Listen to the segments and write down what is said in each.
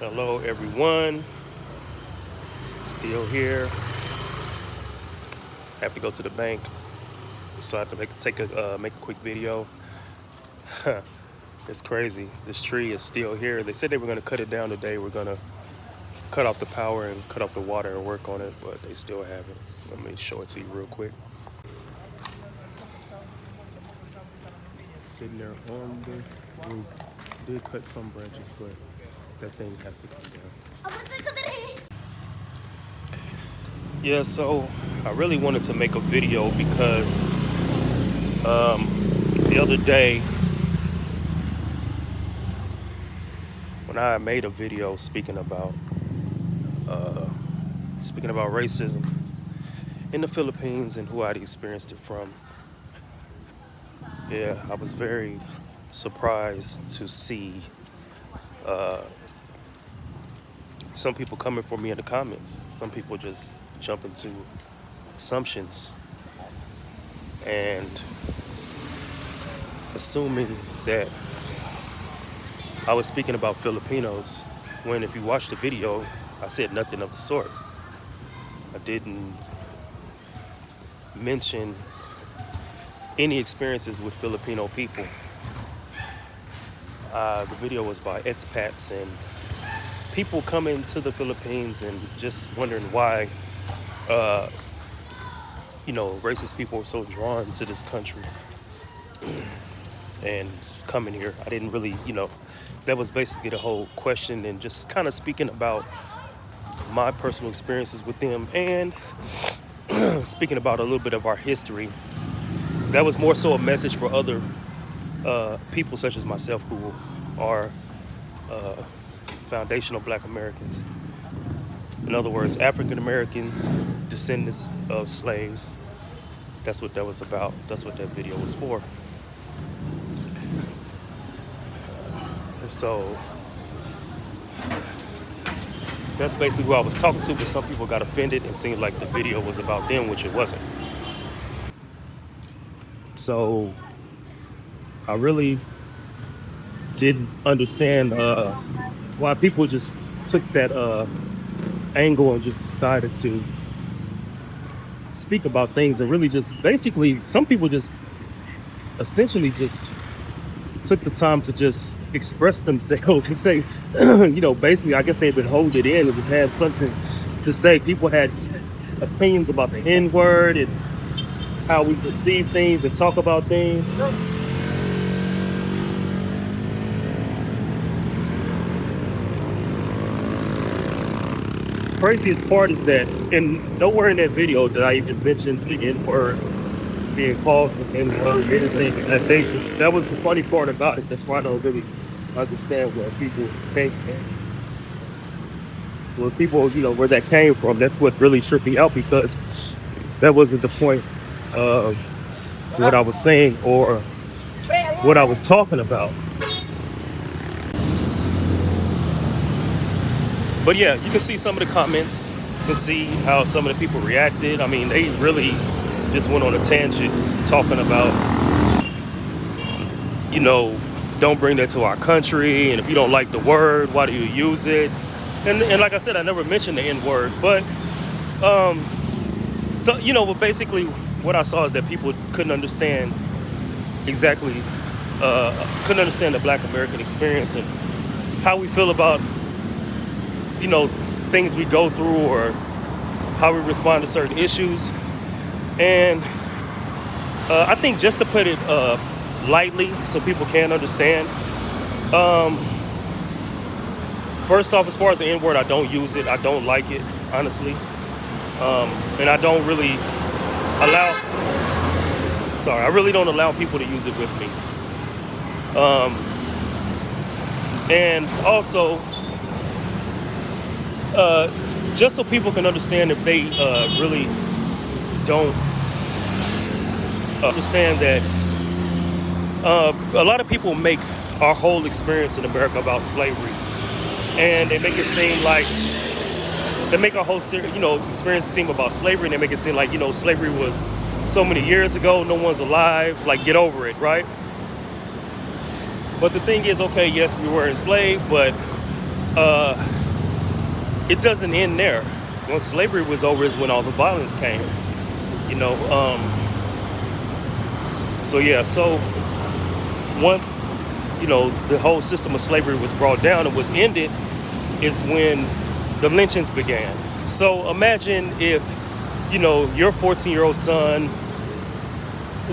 Hello everyone, still here. Have to go to the bank, so I have to make a quick video. It's crazy. This tree is still here. They said they were going to cut it down today. We're going to cut off the power and cut off the water and work on it, but they still haven't. Let me show it to you real quick. Sitting there on the roof. Did cut some branches, but that thing has to come down. Yeah, so I really wanted to make a video because the other day when I made a video speaking about racism in the Philippines and who I'd experienced it from, yeah, I was very surprised to see some people coming for me in the comments. Some people just jump into assumptions and assuming that I was speaking about Filipinos, when if you watch the video, I said nothing of the sort. I didn't mention any experiences with Filipino people. The video was by expats and people coming to the Philippines and just wondering why racist people are so drawn to this country and just coming here. I didn't really, that was basically the whole question, and just kind of speaking about my personal experiences with them and speaking about a little bit of our history. That was more so a message for other people such as myself who are foundational Black Americans. In other words, African American descendants of slaves. That's what that was about. That's what that video was for. So that's basically who I was talking to, but some people got offended and seemed like the video was about them, which it wasn't. So I really didn't understand why people just took that angle and just decided to speak about things, and really just basically some people just essentially just took the time to just express themselves and say, basically, I guess they've been holding it in and just had something to say. People had opinions about the N-word and how we perceive things and talk about things. Craziest part is that, and nowhere in that video did I even mention the N-word being called the N-word or anything of that nature. That was the funny part about it. That's why I don't really understand what people think. When people, where that came from, that's what really tripped me out, because that wasn't the point of what I was saying or what I was talking about. But yeah, you can see some of the comments. You can see how some of the people reacted. I mean, they really just went on a tangent talking about, don't bring that to our country. And if you don't like the word, why do you use it? And like I said, I never mentioned the N-word. But, but basically what I saw is that people couldn't understand exactly, couldn't understand the Black American experience and how we feel about things we go through or how we respond to certain issues. And I think just to put it lightly so people can understand, first off, as far as the N-word, I don't use it. I don't like it, honestly. And I don't really I really don't allow people to use it with me. And also, just so people can understand, if they really don't understand that a lot of people make our whole experience in America about slavery, and they make it seem like they make our whole experience seem about slavery, and they make it seem like slavery was so many years ago, no one's alive, like get over it, right? But the thing is, okay, yes, we were enslaved, but it doesn't end there. Once slavery was over is when all the violence came. You know, so yeah, so once, the whole system of slavery was brought down and was ended, is when the lynchings began. So imagine if, your 14-year-old son,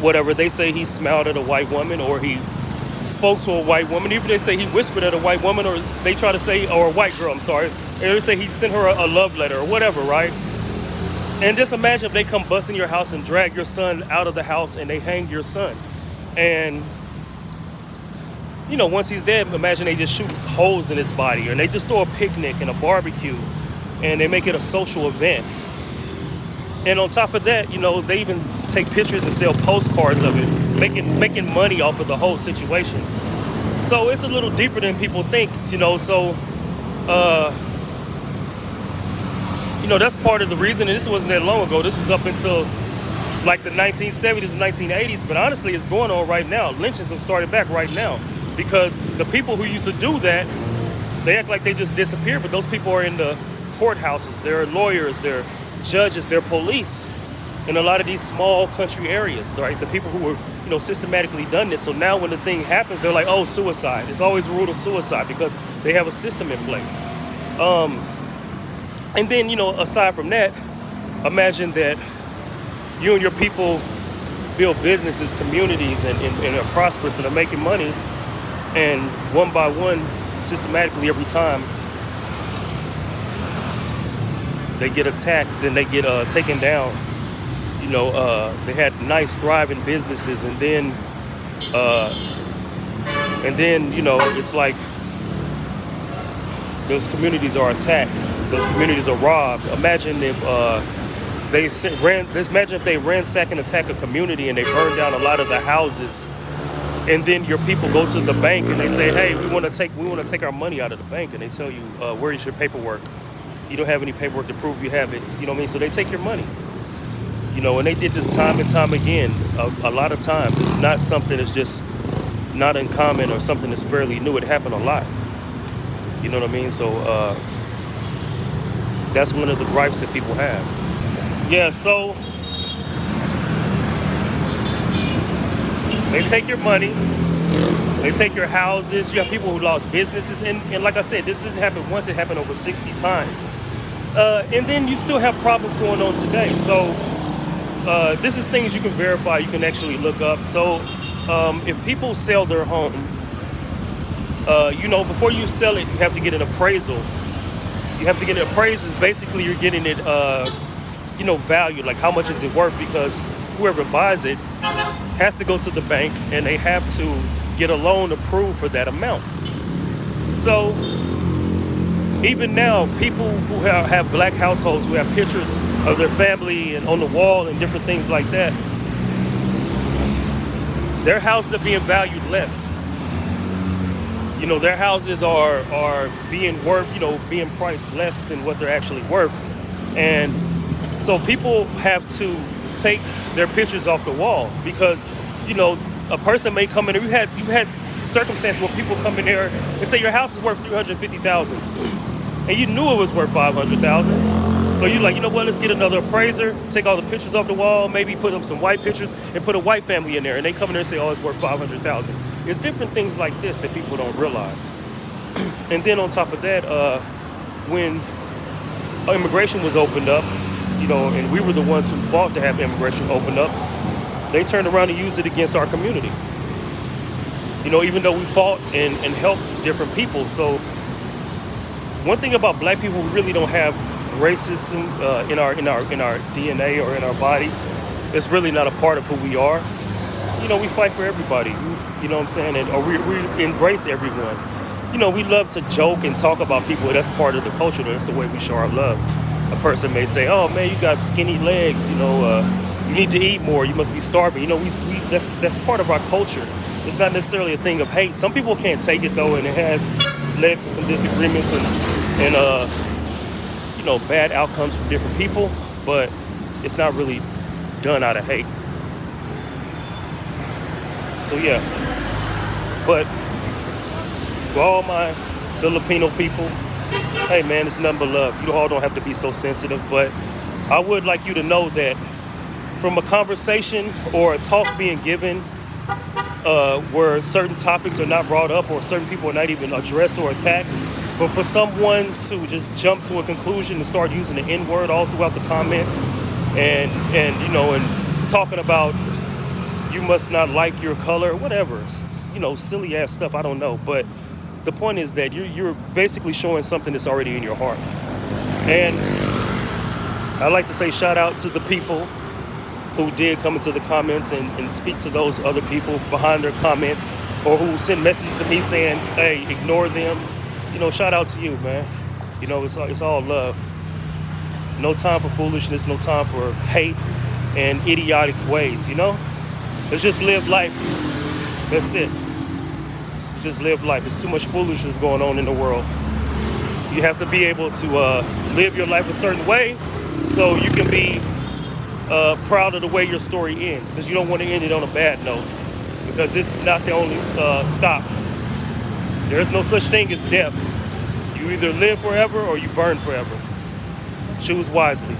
whatever, they say he smiled at a white woman, or he spoke to a white woman, even if they say he whispered at a white woman, or they try to say, or a white girl, I'm sorry, and they say he sent her a love letter or whatever, right? And just imagine if they come bust in your house and drag your son out of the house and they hang your son. And, once he's dead, imagine they just shoot holes in his body, and they just throw a picnic and a barbecue, and they make it a social event. And on top of that, they even take pictures and sell postcards of it, making money off of the whole situation. So it's a little deeper than people think, so, that's part of the reason. And this wasn't that long ago. This was up until like the 1970s and 1980s. But honestly, it's going on right now. Lynchings have started back right now, because the people who used to do that, they act like they just disappeared. But those people are in the courthouses. They're lawyers. They're judges. They're police in a lot of these small country areas, right? The people who were, systematically done this. So now when the thing happens, they're like, oh, suicide. It's always ruled a suicide because they have a system in place. And then, aside from that, imagine that you and your people build businesses, communities, and are prosperous and are making money. And one by one, systematically every time, they get attacked and they get taken down. They had nice, thriving businesses, and then, it's like those communities are attacked. Those communities are robbed. Imagine if they ransack and attack a community and they burn down a lot of the houses, and then your people go to the bank and they say, "Hey, we want to take our money out of the bank," and they tell you, "Where is your paperwork? You don't have any paperwork to prove you have it." You know what I mean? So they take your money. And they did this time and time again. A lot of times, it's not something that's just not uncommon or something that's fairly new. It happened a lot. You know what I mean? So that's one of the gripes that people have. Yeah, so they take your money, they take your houses. You have people who lost businesses, and like I said, this didn't happen once, it happened over 60 times. And then you still have problems going on today. So this is things you can verify, you can actually look up. So if people sell their home, before you sell it, you have to get an appraisal. You have to get it appraised. Basically, you're getting it, valued. Like, how much is it worth? Because whoever buys it has to go to the bank, and they have to get a loan approved for that amount. So even now, people who have black households, who have pictures of their family and on the wall and different things like that, their houses are being valued less. Their houses are being worth, being priced less than what they're actually worth. And so people have to take their pictures off the wall, because, a person may come in there. You've had circumstances where people come in there and say your house is worth $350,000, and you knew it was worth $500,000. So you're like, let's get another appraiser, take all the pictures off the wall, maybe put up some white pictures and put a white family in there, and they come in there and say, oh, it's worth $500,000. It's different things like this that people don't realize. And then on top of that, when immigration was opened up, and we were the ones who fought to have immigration opened up, they turned around and used it against our community. Even though we fought and helped different people. So one thing about black people, we really don't have racism in our DNA or in our body. It's really not a part of who we are. We fight for everybody. You know what I'm saying? Or we embrace everyone. We love to joke and talk about people. That's part of the culture. That's the way we show our love. A person may say, "Oh man, you got skinny legs. You need to eat more. You must be starving." That's part of our culture. It's not necessarily a thing of hate. Some people can't take it though, and it has led to some disagreements and bad outcomes for different people. But it's not really done out of hate. So yeah. But for all my Filipino people, Hey man, it's nothing but love. You all don't have to be so sensitive, but I would like you to know that from a conversation or a talk being given where certain topics are not brought up or certain people are not even addressed or attacked, but for someone to just jump to a conclusion and start using the N word all throughout the comments and and talking about you must not like your color, whatever, silly ass stuff. I don't know, but the point is that you're basically showing something that's already in your heart. And I like to say shout out to the people who did come into the comments and speak to those other people behind their comments, or who sent messages to me saying, hey, ignore them. Shout out to you, man. It's all love. No time for foolishness, no time for hate and idiotic ways, Let's just live life. That's it. Just live life. There's too much foolishness going on in the world. You have to be able to live your life a certain way so you can be proud of the way your story ends, because you don't want to end it on a bad note, because this is not the only stop. There is no such thing as death. You either live forever or you burn forever. Choose wisely.